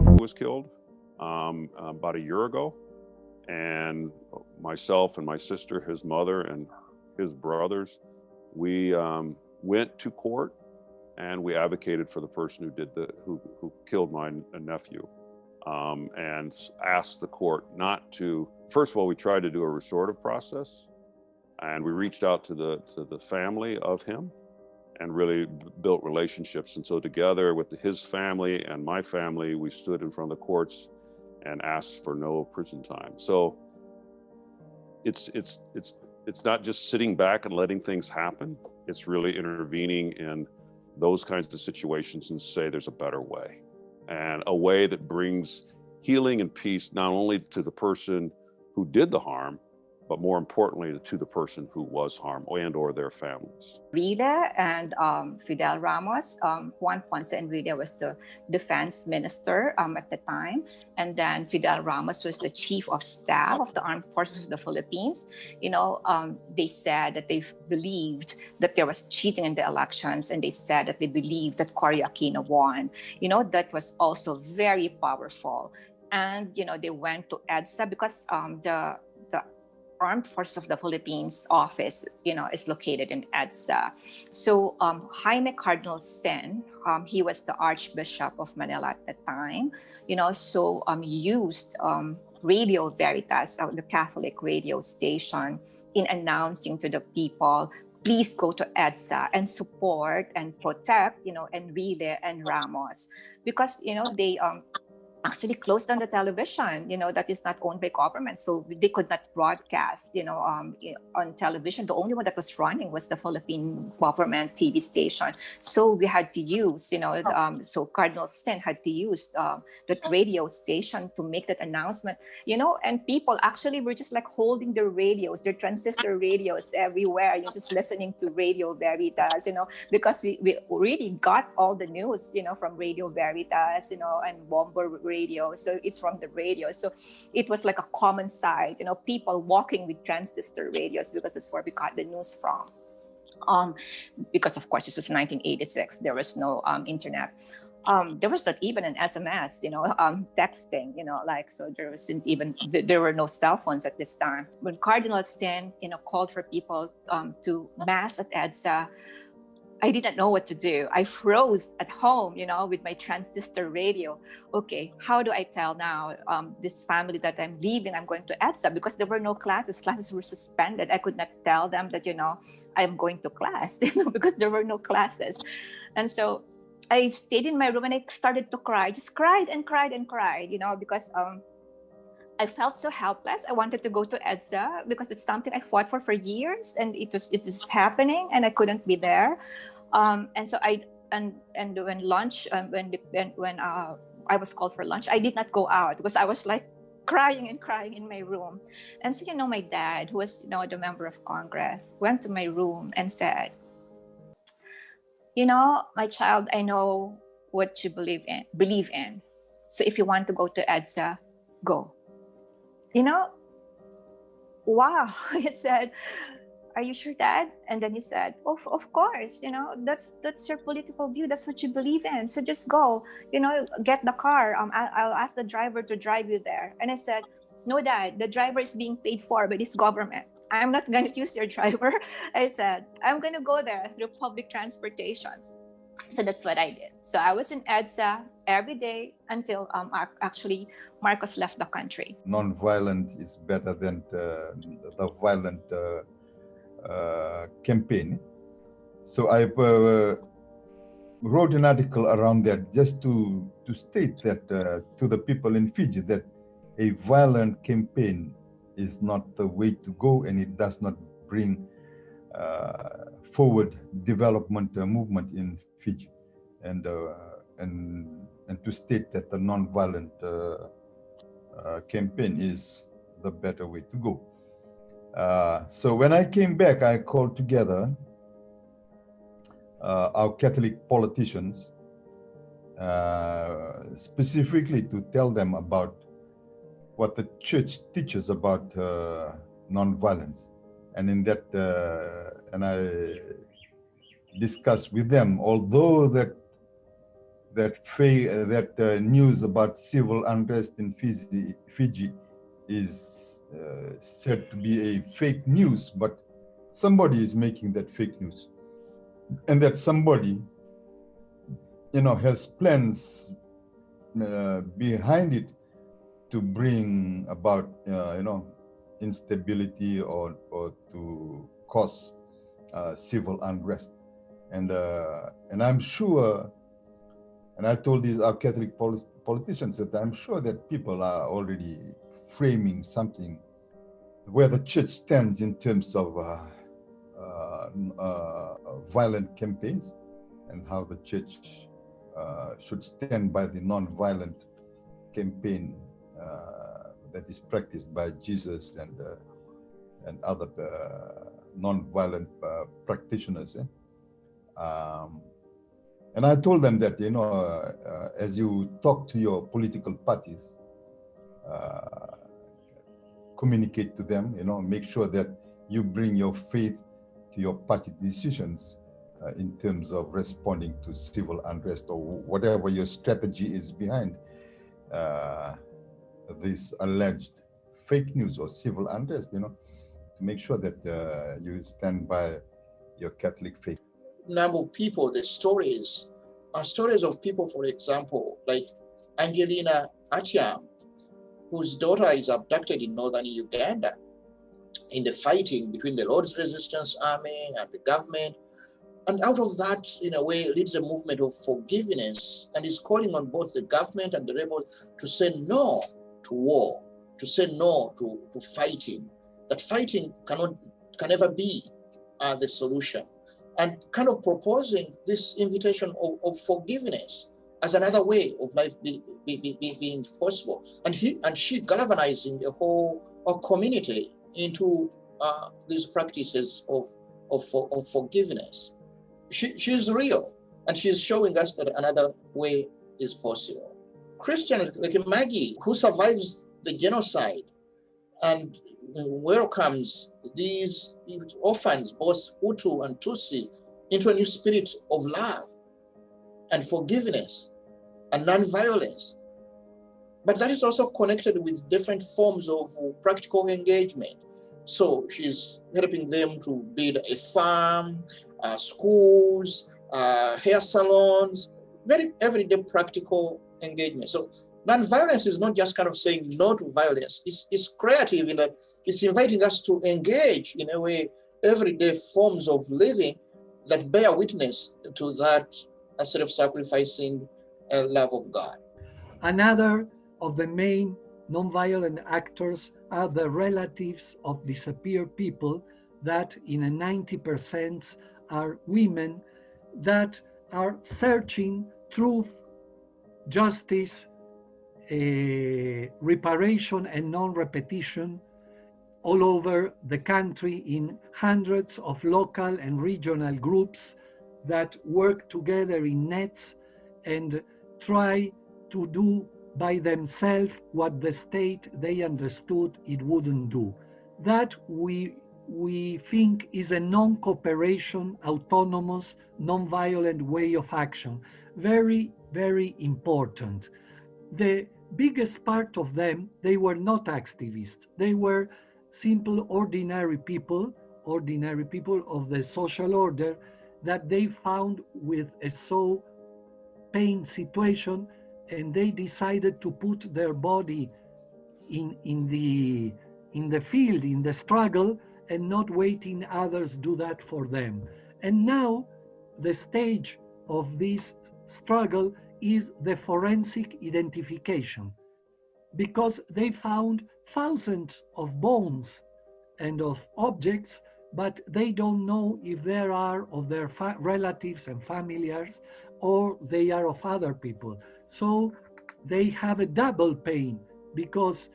was killed about a year ago, and myself and my sister, his mother, and his brothers, we went to court and we advocated for the person who killed my nephew, and asked the court not to. First of all, we tried to do a restorative process, and we reached out to the family of him and really built relationships. And so together with his family and my family, we stood in front of the courts and asked for no prison time. So it's not just sitting back and letting things happen. It's really intervening in those kinds of situations and say there's a better way, and a way that brings healing and peace not only to the person who did the harm, but more importantly to the person who was harmed and or their families. Rita and Fidel Ramos, Juan Ponce and Rita was the defense minister at the time. And then Fidel Ramos was the chief of staff of the Armed Forces of the Philippines. They said that they believed that there was cheating in the elections, and they said that they believed that Cory Aquino won. That was also very powerful. And, they went to EDSA because the Armed Forces of the Philippines office, is located in EDSA. So Jaime Cardinal Sin, he was the Archbishop of Manila at the time, used Radio Veritas, the Catholic radio station, in announcing to the people, please go to EDSA and support and protect, Enrile and Ramos, because, they actually closed down the television, that is not owned by government. So they could not broadcast, on television. The only one that was running was the Philippine government TV station. So we had to use, so Cardinal Sin had to use that radio station to make that announcement, and people actually were just like holding their radios, their transistor radios everywhere, just listening to Radio Veritas, because we already got all the news, from Radio Veritas, and Bomber Radio. So it's from the radio. So it was like a common sight, people walking with transistor radios, because that's where we got the news from. Because of course this was 1986, there was no internet. There was not even an SMS, texting, so there were no cell phones at this time. When Cardinal Sin, called for people to mass at EDSA, I didn't know what to do. I froze at home, with my transistor radio. Okay, how do I tell now this family that I'm leaving, I'm going to EDSA? Because there were no classes. Classes were suspended. I could not tell them that, I'm going to class, because there were no classes. And so I stayed in my room and I started to cry, just cried and cried and cried, because I felt so helpless. I wanted to go to EDSA because it's something I fought for years, and it is happening, and I couldn't be there. And so when I was called for lunch, I did not go out because I was like crying and crying in my room. And so my dad, who was the member of Congress, went to my room and said, my child, I know what you believe in. So if you want to go to EDSA, go. Wow. He said, are you sure, Dad? And then he said, of course, that's your political view. That's what you believe in. So just go, get the car. I'll ask the driver to drive you there. And I said, no, Dad, the driver is being paid for by this government. I'm not going to use your driver. I said, I'm going to go there through public transportation. So that's what I did. So I was in EDSA every day until actually Marcos left the country. Non-violent is better than the violent campaign. So I wrote an article around that just to state that to the people in Fiji that a violent campaign is not the way to go, and it does not bring forward development movement in Fiji, and to state that the non-violent campaign is the better way to go. So when I came back, I called together our Catholic politicians, specifically to tell them about what the church teaches about non-violence. And in that, and I discussed with them, although that that news about civil unrest in Fiji is said to be a fake news, but somebody is making that fake news, and that somebody, has plans behind it to bring about, instability or to cause civil unrest, and I'm sure. And I told our Catholic politicians that I'm sure that people are already framing something where the church stands in terms of violent campaigns, and how the church should stand by the non-violent campaign that is practiced by Jesus and other non-violent practitioners. And I told them that, as you talk to your political parties, communicate to them, make sure that you bring your faith to your party decisions in terms of responding to civil unrest or whatever your strategy is behind this alleged fake news or civil unrest, to make sure that you stand by your Catholic faith. Number of people, the stories are stories of people, for example, like Angelina Atiam, whose daughter is abducted in northern Uganda in the fighting between the Lord's Resistance Army and the government. And out of that, in a way, leads a movement of forgiveness and is calling on both the government and the rebels to say no to war, to say no to fighting, that fighting can never be the solution. And kind of proposing this invitation of forgiveness as another way of life being possible. And she galvanizing a whole community into these practices of forgiveness. She's real, and she's showing us that another way is possible. Christians like Maggie, who survives the genocide and welcomes these orphans, both Hutu and Tutsi, into a new spirit of love and forgiveness and non-violence. But that is also connected with different forms of practical engagement. So she's helping them to build a farm, schools, hair salons, very everyday practical engagement. So non-violence is not just kind of saying no to violence. It's creative in that it's inviting us to engage in a way everyday forms of living that bear witness to that self-sacrificing love of God. Another of the main non-violent actors are the relatives of disappeared people that in a 90% are women that are searching truth, justice, reparation and non-repetition all over the country in hundreds of local and regional groups that work together in nets and try to do by themselves what the state they understood it wouldn't do. That we think is a non-cooperation, autonomous, non-violent way of action. Very, very important. The biggest part of them, they were not activists. They were simple, ordinary people of the social order that they found with a so pain situation, and they decided to put their body in the field, in the struggle, and not waiting others do that for them. And now the stage of this struggle is the forensic identification, because they found thousands of bones and of objects, but they don't know if they are of their relatives and familiars or they are of other people. So they have a double pain because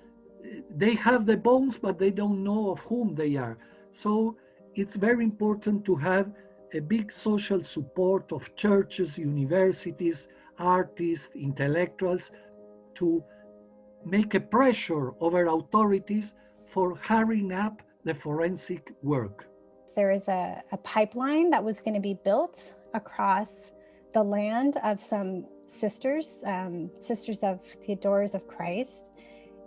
they have the bones, but they don't know of whom they are. So it's very important to have a big social support of churches, universities, artists, intellectuals, to make a pressure over authorities for hurrying up the forensic work. There is a pipeline that was going to be built across the land of some sisters, Sisters of the Adorers of Christ.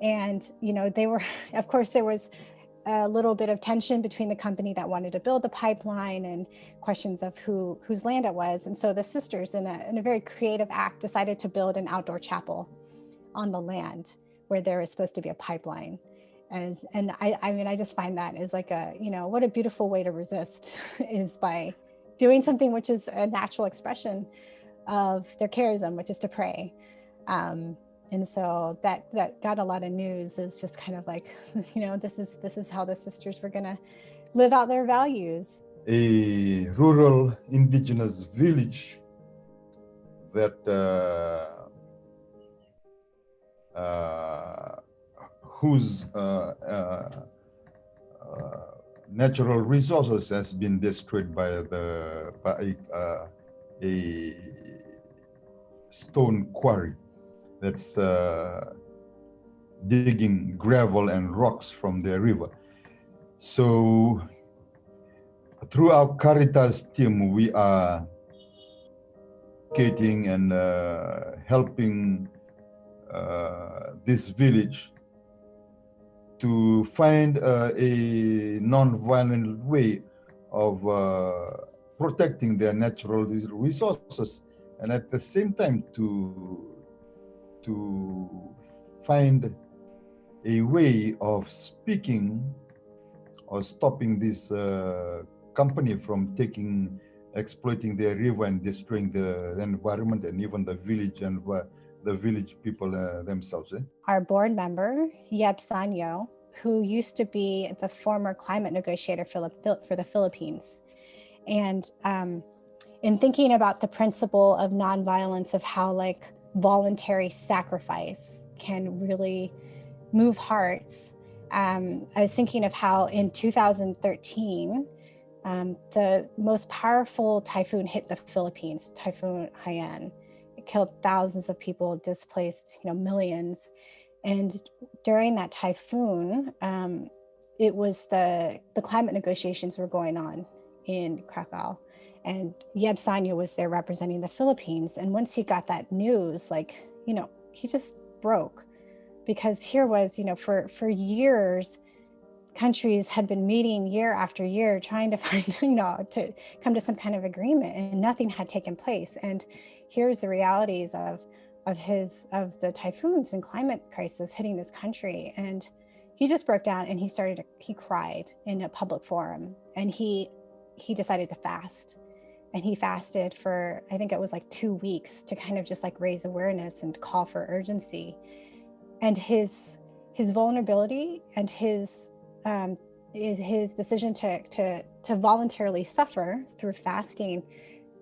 And, you know, they were, of course, there was a little bit of tension between the company that wanted to build the pipeline and questions of whose land it was. And so the sisters, in a very creative act, decided to build an outdoor chapel on the land where there was supposed to be a pipeline. And I mean, I just find that as like a, you know, what a beautiful way to resist is by doing something which is a natural expression of their charism, which is to pray. And so that got a lot of news. Is just kind of like, you know, this is how the sisters were gonna live out their values. A rural indigenous village that whose natural resources has been destroyed by a stone quarry that's digging gravel and rocks from the river. So through our Caritas team, we are educating and helping this village to find a non-violent way of protecting their natural resources, and at the same time to find a way of speaking or stopping this company from exploiting their river and destroying the environment and even the village and the village people themselves. Our board member, Yeb Sanyo, who used to be the former climate negotiator for the Philippines. And in thinking about the principle of nonviolence, of how like voluntary sacrifice can really move hearts, I was thinking of how in 2013, the most powerful typhoon hit the Philippines, Typhoon Haiyan. It killed thousands of people, displaced, you know, millions. And during that typhoon, it was the climate negotiations were going on in Krakow, and Yeb Sanyo was there representing the Philippines. And once he got that news, like, you know, he just broke, because here was, you know, for years, countries had been meeting year after year trying to find, you know, to come to some kind of agreement, and nothing had taken place. And here's the realities of the typhoons and climate crisis hitting this country. And he just broke down, and he cried in a public forum, and he decided to fast. And he fasted for, I think it was like 2 weeks, to kind of just like raise awareness and call for urgency. And his vulnerability and his decision to voluntarily suffer through fasting,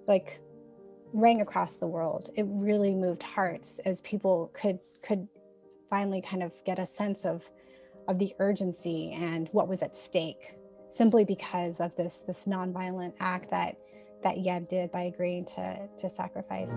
like, rang across the world. It really moved hearts as people could finally kind of get a sense of the urgency and what was at stake, simply because of this nonviolent act that Yeb did by agreeing to sacrifice.